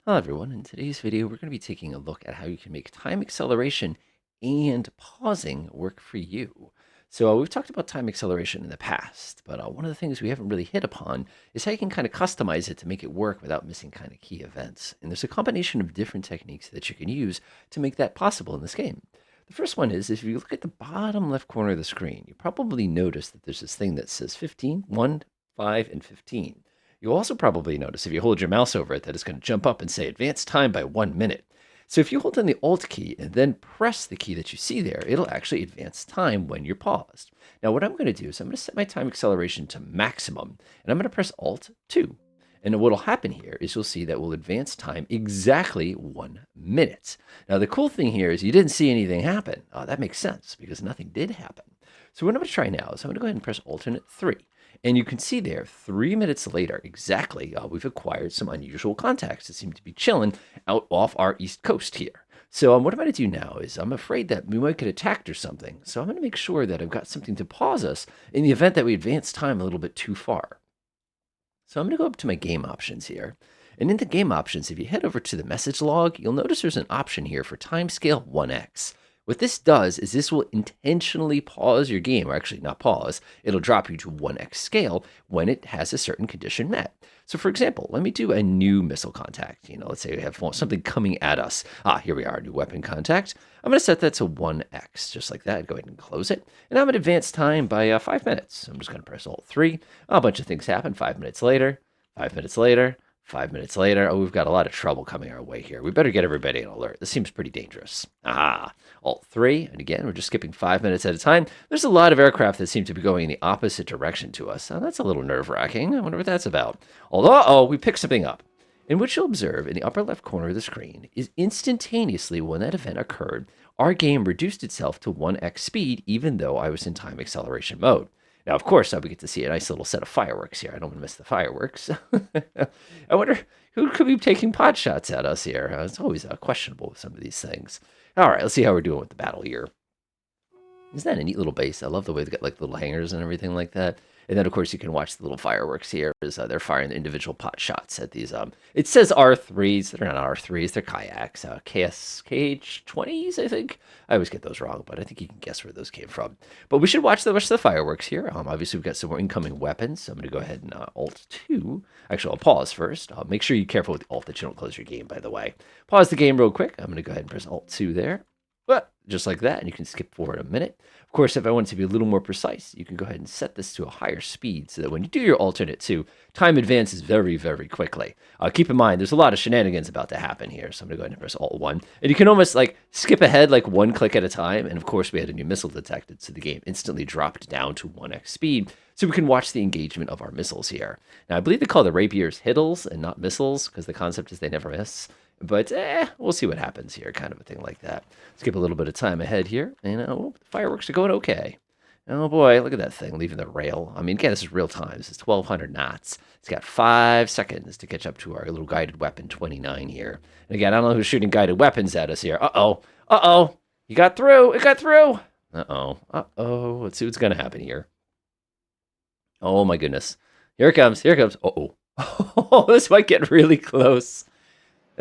Hello everyone, in today's video we're going to be taking a look at how you can make time acceleration and pausing work for you. So we've talked about time acceleration in the past, but one of the things we haven't really hit upon is how you can kind of customize it to make it work without missing kind of key events. And there's a combination of different techniques that you can use to make that possible in this game. The first one is if you look at the bottom left corner of the screen, you probably notice that there's this thing that says 15, 1, 5, and 15. You'll also probably notice if you hold your mouse over it that it's going to jump up and say advance time by 1 minute. So if you hold down the Alt key and then press the key that you see there, it'll actually advance time when you're paused. Now what I'm going to do is I'm going to set my time acceleration to maximum, and I'm going to press Alt 2. And what will happen here is you'll see that we'll advance time exactly 1 minute. Now the cool thing here is you didn't see anything happen. That makes sense because nothing did happen. So what I'm going to try now is I'm going to go ahead and press alternate 3. And you can see there, 3 minutes later, exactly, we've acquired some unusual contacts that seem to be chilling out off our east coast here. So what I'm going to do now is I'm afraid that we might get attacked or something. So I'm going to make sure that I've got something to pause us in the event that we advance time a little bit too far. So I'm going to go up to my game options here. And in the game options, if you head over to the message log, you'll notice there's an option here for timescale 1x. What this does is this will intentionally pause your game, or actually not pause, it'll drop you to 1x scale when it has a certain condition met. So for example, let me do a new missile contact. Let's say we have something coming at us. Here we are, new weapon contact. I'm going to set that to 1x, just like that. Go ahead and close it. And I'm going to advance time by 5 minutes. I'm just going to press Alt 3. A bunch of things happen. 5 minutes later, 5 minutes later, 5 minutes later. We've got a lot of trouble coming our way here. We better get everybody on alert. This seems pretty dangerous. Alt 3. And again, we're just skipping 5 minutes at a time. There's a lot of aircraft that seem to be going in the opposite direction to us. That's a little nerve-wracking. I wonder what that's about. Although, we picked something up. And what you'll observe in the upper left corner of the screen is instantaneously when that event occurred, our game reduced itself to 1x speed, even though I was in time acceleration mode. Now, of course, we get to see a nice little set of fireworks here. I don't want to miss the fireworks. I wonder who could be taking pot shots at us here. It's always questionable with some of these things. All right, let's see how we're doing with the battle here. Isn't that a neat little base? I love the way they got like little hangers and everything like that. And then, of course, you can watch the little fireworks here as they're firing the individual pot shots at these. It says R3s. They're not R3s. They're kayaks. KH-20s, I think. I always get those wrong, but I think you can guess where those came from. But we should watch the rest of the fireworks here. Obviously, we've got some more incoming weapons. So I'm going to go ahead and Alt 2. Actually, I'll pause first. Make sure you're careful with the Alt that you don't close your game, by the way. Pause the game real quick. I'm going to go ahead and press Alt 2 there. But just like that, and you can skip forward a minute. Of course, if I want it to be a little more precise, you can go ahead and set this to a higher speed so that when you do your alternate 2, time advances very, very quickly. Keep in mind, there's a lot of shenanigans about to happen here, so I'm going to go ahead and press Alt 1. And you can almost skip ahead one click at a time. And of course, we had a new missile detected, so the game instantly dropped down to 1x speed, so we can watch the engagement of our missiles here. Now, I believe they call the Rapiers hittles and not missiles, because the concept is they never miss. But we'll see what happens here, kind of a thing like that. Skip a little bit of time ahead here, and the fireworks are going okay. Oh boy, look at that thing leaving the rail. I mean, again, this is real time. This is 1,200 knots. It's got 5 seconds to catch up to our little guided weapon 29 here. And again, I don't know who's shooting guided weapons at us here. Uh-oh. You got through. It got through. Uh-oh. Let's see what's going to happen here. Oh my goodness. Here it comes. Uh-oh. Oh, this might get really close.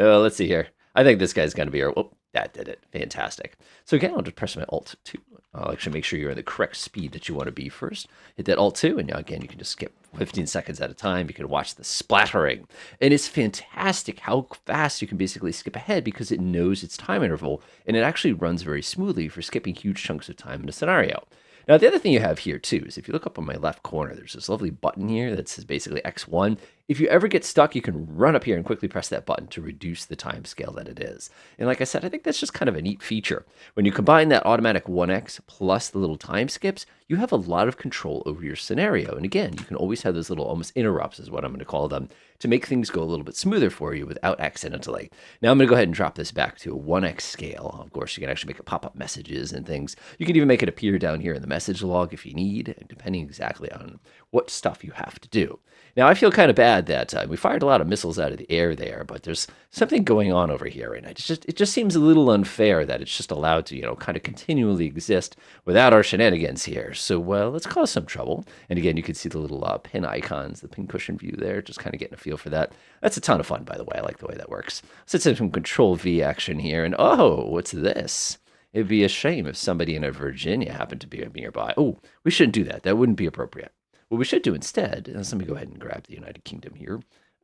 Let's see here. I think this guy's going to be here. Oh, that did it. Fantastic. So again, I'll just press my Alt 2. I'll actually make sure you're in the correct speed that you want to be first. Hit that Alt 2, and now again, you can just skip 15 seconds at a time. You can watch the splattering. And it's fantastic how fast you can basically skip ahead because it knows its time interval, and it actually runs very smoothly for skipping huge chunks of time in a scenario. Now, the other thing you have here, too, is if you look up on my left corner, there's this lovely button here that says basically X1. If you ever get stuck, you can run up here and quickly press that button to reduce the time scale that it is. And like I said, I think that's just kind of a neat feature. When you combine that automatic 1x plus the little time skips, you have a lot of control over your scenario. And again, you can always have those little almost interrupts, is what I'm going to call them, to make things go a little bit smoother for you without accidentally. Now I'm going to go ahead and drop this back to a 1x scale. Of course, you can actually make it pop-up messages and things. You can even make it appear down here in the message log if you need, depending exactly on what stuff you have to do. Now, I feel kind of bad that we fired a lot of missiles out of the air there, but there's something going on over here, and it just seems a little unfair that it's just allowed to, kind of continually exist without our shenanigans here. So, let's cause some trouble. And again, you can see the little pin icons, the pin cushion view there, just kind of getting a feel for that. That's a ton of fun, by the way. I like the way that works. So let's some Control V action here, and oh, what's this? It'd be a shame if somebody in Virginia happened to be nearby. Oh, we shouldn't do that. That wouldn't be appropriate. What we should do instead is let me go ahead and grab the United Kingdom here.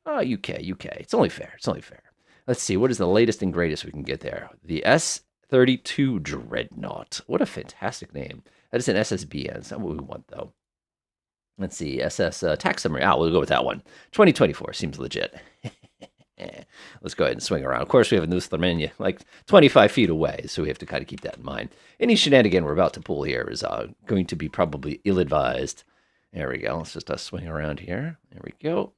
UK. It's only fair. It's only fair. Let's see. What is the latest and greatest we can get there? The S-32 Dreadnought. What a fantastic name. That is an SSBN. It's not what we want, though. Let's see. SS Tax Summary. We'll go with that one. 2024 seems legit. Let's go ahead and swing around. Of course, we have a new Thermania like 25 feet away, so we have to kind of keep that in mind. Any shenanigan we're about to pull here is going to be probably ill-advised. There we go. Let's just swing around here. There we go.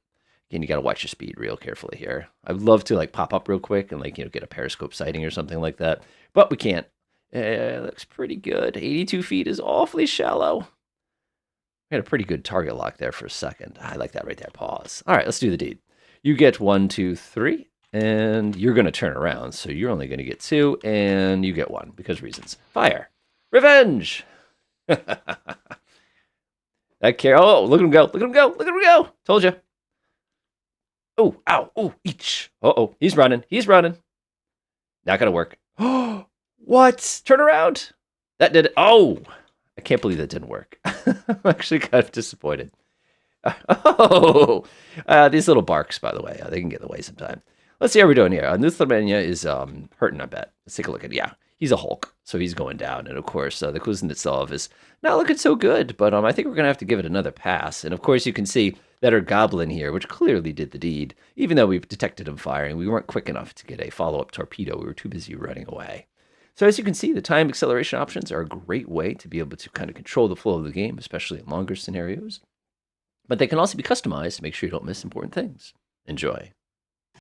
Again, you got to watch your speed real carefully here. I'd love to pop up real quick and get a periscope sighting or something like that, but we can't. Looks pretty good. 82 feet is awfully shallow. We had a pretty good target lock there for a second. I like that right there. Pause. All right, let's do the deed. You get 1, 2, 3, and you're going to turn around, so you're only going to get 2, and you get 1 because reasons. Fire. Revenge. That care. Oh, look at him go. Look at him go. Look at him go. Told you. Oh, ow. Oh, each. Uh-oh. He's running. He's running. Not going to work. Oh, what? Turn around. That did it. Oh, I can't believe that didn't work. I'm actually kind of disappointed. Oh, these little barks, by the way, they can get in the way sometime. Let's see how we're doing here. New Thermania is hurting, I bet. Let's take a look at it. Yeah, he's a Hulk, so he's going down. And, of course, the Kuznetsov is not looking so good, but I think we're going to have to give it another pass. And, of course, you can see that our Goblin here, which clearly did the deed, even though we detected him firing, we weren't quick enough to get a follow-up torpedo. We were too busy running away. So as you can see, the time acceleration options are a great way to be able to kind of control the flow of the game, especially in longer scenarios. But they can also be customized to make sure you don't miss important things. Enjoy.